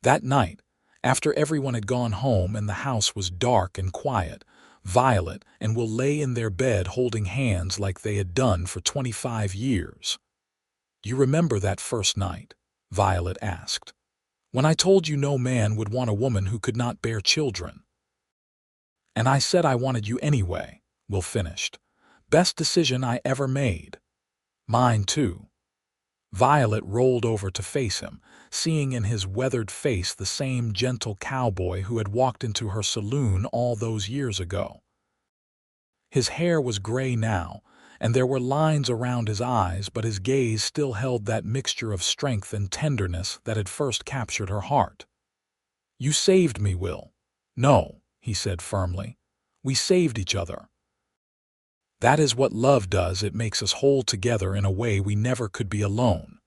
Speaker 1: That night, after everyone had gone home and the house was dark and quiet, Violet and Will lay in their bed holding hands like they had done for 25 years. "You remember that first night?" Violet asked. "When I told you no man would want a woman who could not bear children." "And I said I wanted you anyway," Will finished. "Best decision I ever made." "Mine too." Violet rolled over to face him, seeing in his weathered face the same gentle cowboy who had walked into her saloon all those years ago. His hair was gray now, and there were lines around his eyes, but his gaze still held that mixture of strength and tenderness that had first captured her heart. "You saved me, Will." "No," he said firmly. "We saved each other. That is what love does, it makes us whole together in a way we never could be alone."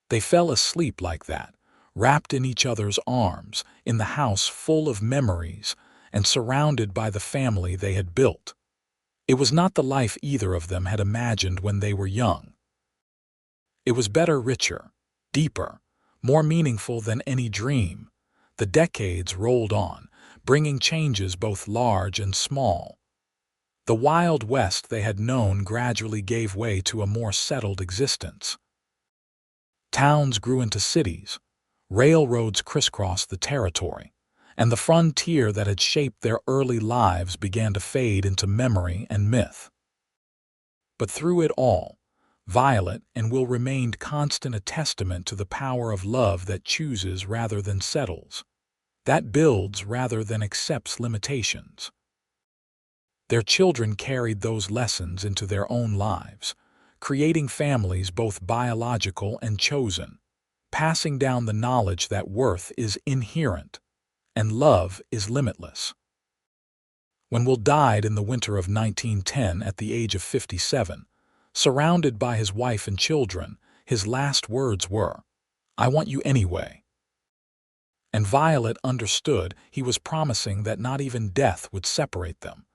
Speaker 1: They fell asleep like that, wrapped in each other's arms, in the house full of memories, and surrounded by the family they had built. It was not the life either of them had imagined when they were young. It was better, richer, deeper, more meaningful than any dream. The decades rolled on, bringing changes both large and small. The Wild West they had known gradually gave way to a more settled existence. Towns grew into cities, railroads crisscrossed the territory, and the frontier that had shaped their early lives began to fade into memory and myth. But through it all, Violet and Will remained constant, a testament to the power of love that chooses rather than settles, that builds rather than accepts limitations. Their children carried those lessons into their own lives, creating families both biological and chosen, passing down the knowledge that worth is inherent and love is limitless. When Will died in the winter of 1910 at the age of 57, surrounded by his wife and children, his last words were, "I want you anyway." And Violet understood he was promising that not even death would separate them,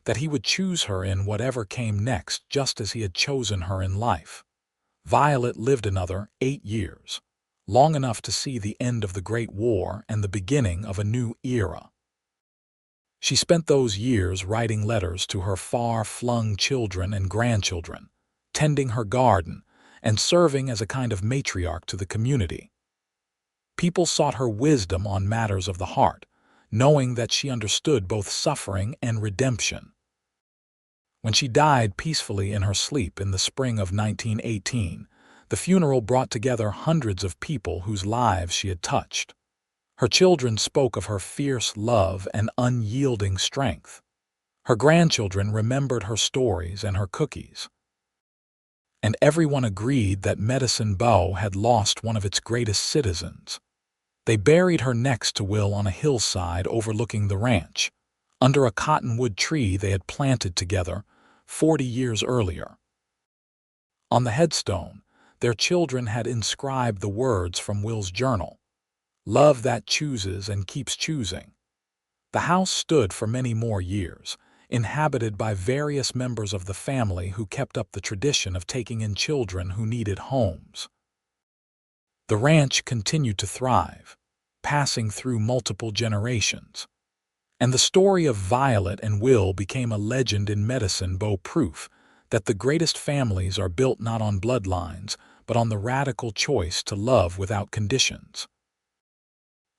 Speaker 1: that he would choose her in whatever came next just as he had chosen her in life. Violet lived another 8 years, long enough to see the end of the Great War and the beginning of a new era. She spent those years writing letters to her far-flung children and grandchildren, tending her garden, and serving as a kind of matriarch to the community. People sought her wisdom on matters of the heart, knowing that she understood both suffering and redemption. When she died peacefully in her sleep in the spring of 1918, the funeral brought together hundreds of people whose lives she had touched. Her children spoke of her fierce love and unyielding strength. Her grandchildren remembered her stories and her cookies. And everyone agreed that Medicine Bow had lost one of its greatest citizens. They buried her next to Will on a hillside overlooking the ranch, under a cottonwood tree they had planted together, 40 years earlier. On the headstone, their children had inscribed the words from Will's journal, "Love that chooses and keeps choosing." The house stood for many more years, inhabited by various members of the family who kept up the tradition of taking in children who needed homes. The ranch continued to thrive, passing through multiple generations. And the story of Violet and Will became a legend in medicine, proof that the greatest families are built not on bloodlines, but on the radical choice to love without conditions.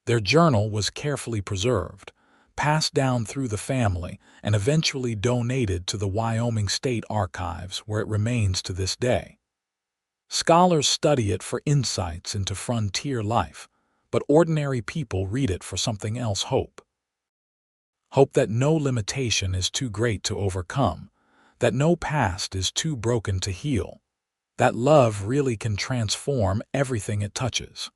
Speaker 1: Their journal was carefully preserved, passed down through the family, and eventually donated to the Wyoming State Archives, where it remains to this day. Scholars study it for insights into frontier life, but ordinary people read it for something else: hope. Hope that no limitation is too great to overcome, that no past is too broken to heal, that love really can transform everything it touches.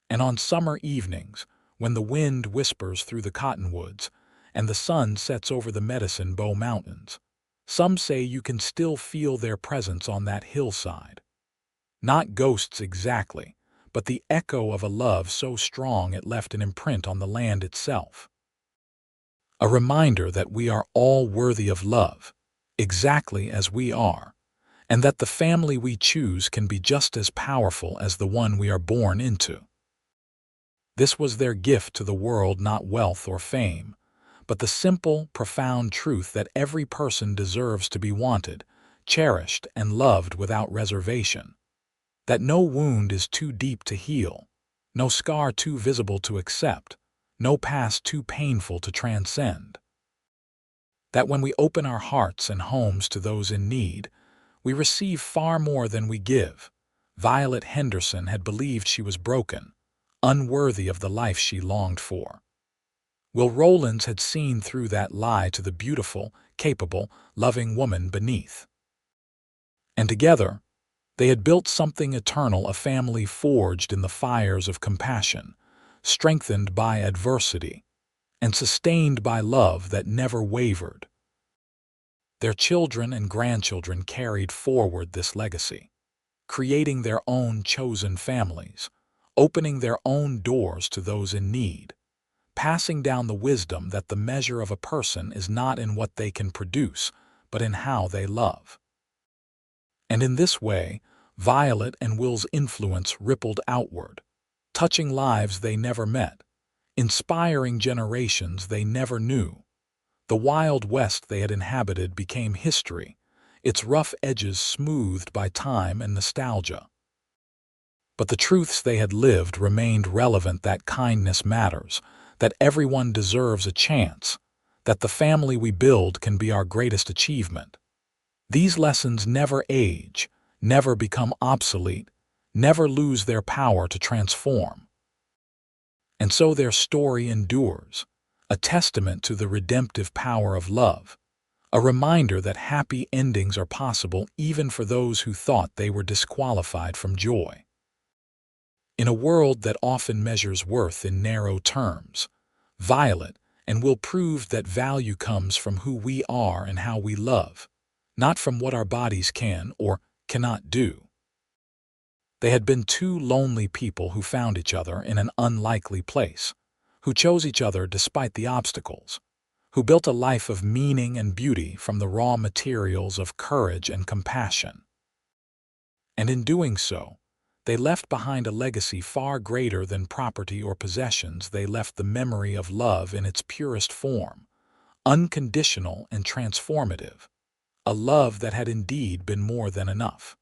Speaker 1: And on summer evenings, when the wind whispers through the cottonwoods and the sun sets over the Medicine Bow Mountains, some say you can still feel their presence on that hillside. Not ghosts exactly, but the echo of a love so strong it left an imprint on the land itself. A reminder that we are all worthy of love, exactly as we are, and that the family we choose can be just as powerful as the one we are born into. This was their gift to the world, not wealth or fame, but the simple, profound truth that every person deserves to be wanted, cherished, and loved without reservation. That no wound is too deep to heal, no scar too visible to accept, no past too painful to transcend. That when we open our hearts and homes to those in need, we receive far more than we give. Violet Henderson had believed she was broken, unworthy of the life she longed for. Will Rollins had seen through that lie to the beautiful, capable, loving woman beneath. And together, they had built something eternal, a family forged in the fires of compassion, strengthened by adversity, and sustained by love that never wavered. Their children and grandchildren carried forward this legacy, creating their own chosen families, opening their own doors to those in need, passing down the wisdom that the measure of a person is not in what they can produce, but in how they love. And in this way, Violet and Will's influence rippled outward, touching lives they never met, inspiring generations they never knew. The Wild West they had inhabited became history, its rough edges smoothed by time and nostalgia. But the truths they had lived remained relevant: that kindness matters, that everyone deserves a chance, that the family we build can be our greatest achievement. These lessons never age, never become obsolete, never lose their power to transform. And so their story endures, a testament to the redemptive power of love, a reminder that happy endings are possible even for those who thought they were disqualified from joy. In a world that often measures worth in narrow terms, Violet and Will proved that value comes from who we are and how we love, not from what our bodies can or cannot do. They had been two lonely people who found each other in an unlikely place, who chose each other despite the obstacles, who built a life of meaning and beauty from the raw materials of courage and compassion. And in doing so, they left behind a legacy far greater than property or possessions. They left the memory of love in its purest form, unconditional and transformative, a love that had indeed been more than enough.